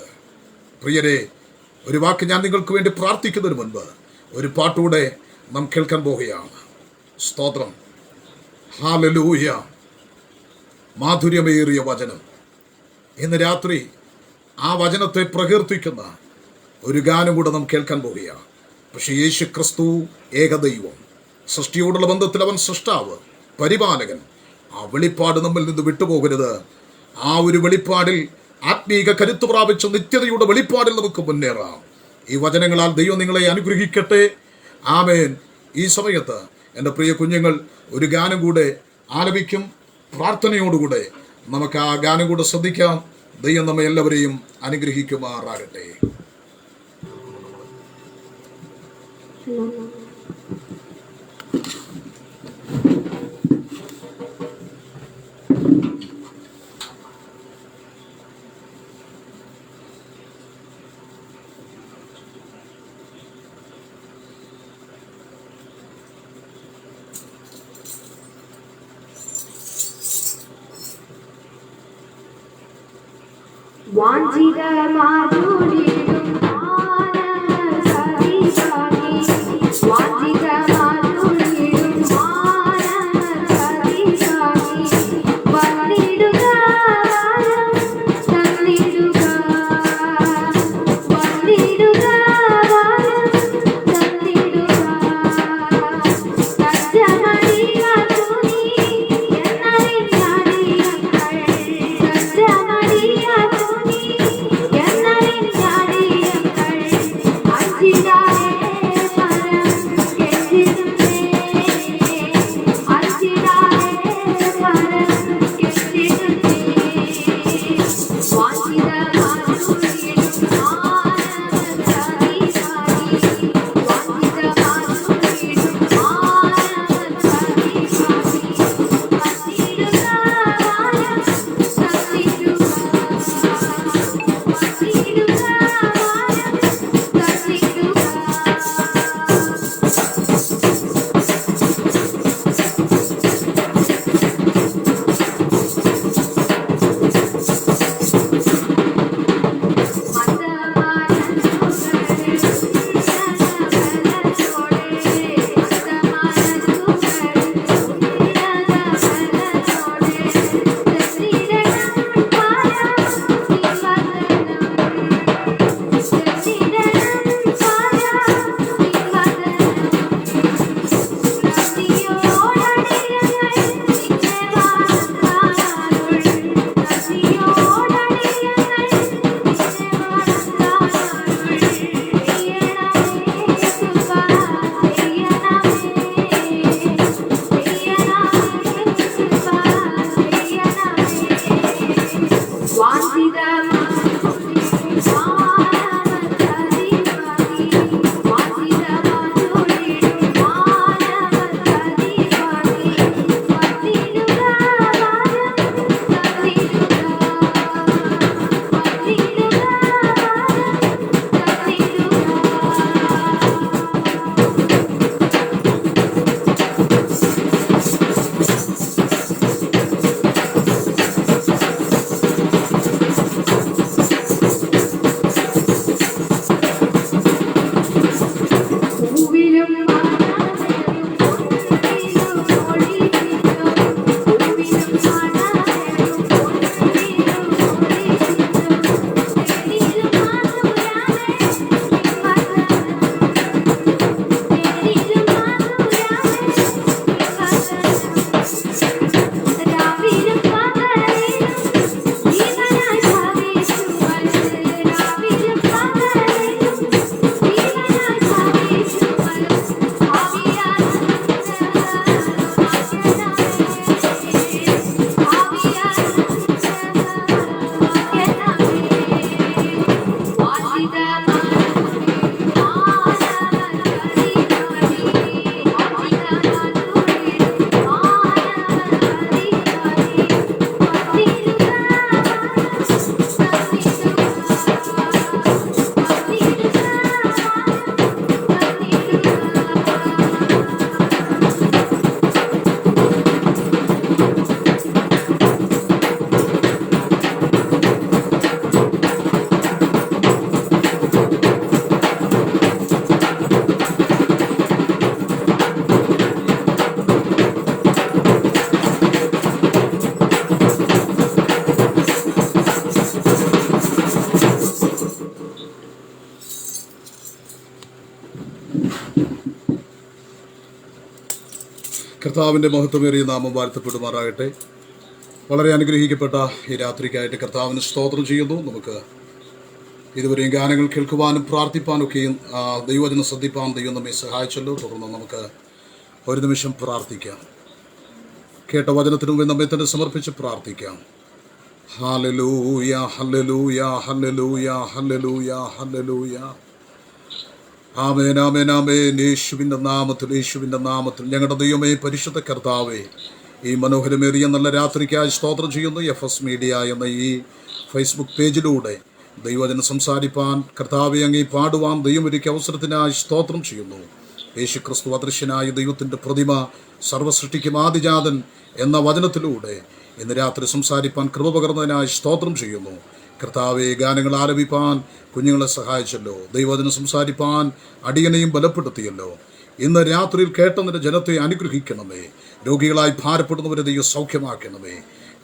Speaker 1: പ്രിയരെ, ഒരു വാക്ക് ഞാൻ നിങ്ങൾക്ക് വേണ്ടി പ്രാർത്ഥിക്കുന്നതിന് മുൻപ് ഒരു പാട്ടുകൂടെ നാം കേൾക്കാൻ പോവുകയാണ്. സ്തോത്രം. ഹല്ലേലൂയ. മാധുര്യമേറിയ വചനം. ഇന്ന് രാത്രി ആ വചനത്തെ പ്രകീർത്തിക്കുന്ന ഒരു ഗാനം കൂടെ നാം കേൾക്കാൻ പോവുകയാണ്. പക്ഷെ യേശു ക്രിസ്തു ഏകദൈവം, സൃഷ്ടിയോടുള്ള ബന്ധത്തിൽ അവൻ സൃഷ്ടാവ്, പരിപാലകൻ. ആ വെളിപ്പാട് നമ്മിൽ നിന്ന് വിട്ടുപോകരുത്. ആ ഒരു വെളിപ്പാടിൽ ആത്മീക കരുത്ത് പ്രാപിച്ച നിത്യതയുടെ വെളിപ്പാടിൽ നമുക്ക് മുന്നേറാം. ഈ വചനങ്ങളാൽ ദൈവം നിങ്ങളെ അനുഗ്രഹിക്കട്ടെ. ആമേൻ. ഈ സമയത്ത് എൻ്റെ പ്രിയ കുഞ്ഞുങ്ങൾ ഒരു ഗാനം കൂടെ ആലപിക്കും. പ്രാർത്ഥനയോടുകൂടെ നമുക്ക് ആ ഗാനം കൂടെ ശ്രദ്ധിക്കാം. ദൈവം നമ്മെ എല്ലാവരെയും അനുഗ്രഹിക്കുമാറാകട്ടെ.
Speaker 2: വാഞ്ചിത മാധുരിയും മാനസതിസാകി, വാഞ്ചിത മാധുരിയും മാനസതിസാകി, വന്നിടുക വരം തന്നിടുക, വന്നിടുക വരം തന്നിടുക. സജ്ജമടിയ തുണി എന്നറിഞ്ഞാടിയങ്ങൾ, സജ്ജമടിയ തുണി എന്നറിഞ്ഞാടിയങ്ങൾ,
Speaker 1: കർത്താവിൻ്റെ മഹത്വമേറിയ നാമം വാഴ്ത്തപ്പെടുമാറാകട്ടെ. വളരെ അനുഗ്രഹിക്കപ്പെട്ട ഈ രാത്രിക്കായിട്ട് കർത്താവിന് സ്തോത്രം ചെയ്യുന്നു. നമുക്ക് ഇതുവരെയും ഗാനങ്ങൾ കേൾക്കുവാനും പ്രാർത്ഥിപ്പാനൊക്കെയും ദൈവവചനം ശ്രദ്ധിപ്പാൻ ദൈവം നമ്മെ സഹായിച്ചല്ലോ. തുടർന്ന് നമുക്ക് ഒരു നിമിഷം പ്രാർത്ഥിക്കാം. കേട്ട വചനത്തിനു മുമ്പ് നമ്മെ തന്നെ സമർപ്പിച്ച് പ്രാർത്ഥിക്കാം. ഹല്ലേലൂയ ഹല്ലേലൂയ ഹല്ലേലൂയ ഹല്ലേലൂയ ഹല്ലേലൂയ. ആമേൻ ആമേൻ ആമേൻ. യേശുവിൻ്റെ നാമത്തിൽ ഞങ്ങളുടെ ദൈവമേ, പരിശുദ്ധ കർത്താവേ, ഈ മനോഹരമേറിയ നല്ല രാത്രിക്കായി സ്തോത്രം ചെയ്യുന്നു. FS മീഡിയ എന്ന ഈ ഫേസ്ബുക്ക് പേജിലൂടെ ദൈവവചനം സംസാരിപ്പാൻ കർത്താവെ, അങ്ങേ പാടുവാൻ ദൈവമൊരുക്കിയ അവസരത്തിനായി സ്തോത്രം ചെയ്യുന്നു. യേശു ക്രിസ്തു അദൃശ്യനായ ദൈവത്തിൻ്റെ പ്രതിമ, സർവ്വസൃഷ്ടിക്കും ആദിജാതൻ എന്ന വചനത്തിലൂടെ ഇന്ന് രാത്രി സംസാരിപ്പാൻ കൃപ പകർന്നതിനായി സ്തോത്രം ചെയ്യുന്നു. കർത്താവെ, ഗാനങ്ങൾ ആലപിപ്പാൻ കുഞ്ഞുങ്ങളെ സഹായിച്ചല്ലോ. ദൈവവചനം സംസാരിപ്പാൻ അടിയനെയും ബലപ്പെടുത്തിയല്ലോ. ഇന്ന് രാത്രിയിൽ കേട്ടതിൻ്റെ ജനത്തെ അനുഗ്രഹിക്കണമേ. രോഗികളായി ഭാരപ്പെടുന്നവരെ ദൈവം സൗഖ്യമാക്കണമേ.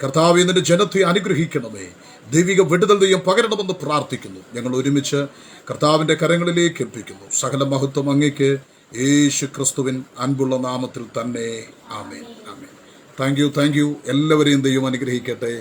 Speaker 1: കർത്താവെ, നിന്റെ ജനത്തെ അനുഗ്രഹിക്കണമേ. ദൈവിക വിടുതൽ ദൈവം പകരണമെന്ന് പ്രാർത്ഥിക്കുന്നു. ഞങ്ങൾ ഒരുമിച്ച് കർത്താവിൻ്റെ കരങ്ങളിലേക്ക് ഏൽപ്പിക്കുന്നു. സകല മഹത്വം അങ്ങേക്ക്, യേശു ക്രിസ്തുവിൻ അൻപുള്ള നാമത്തിൽ തന്നെ. ആമേൻ ആമേൻ. Thank you. എല്ലാവരെയും ദൈവം അനുഗ്രഹിക്കട്ടെ.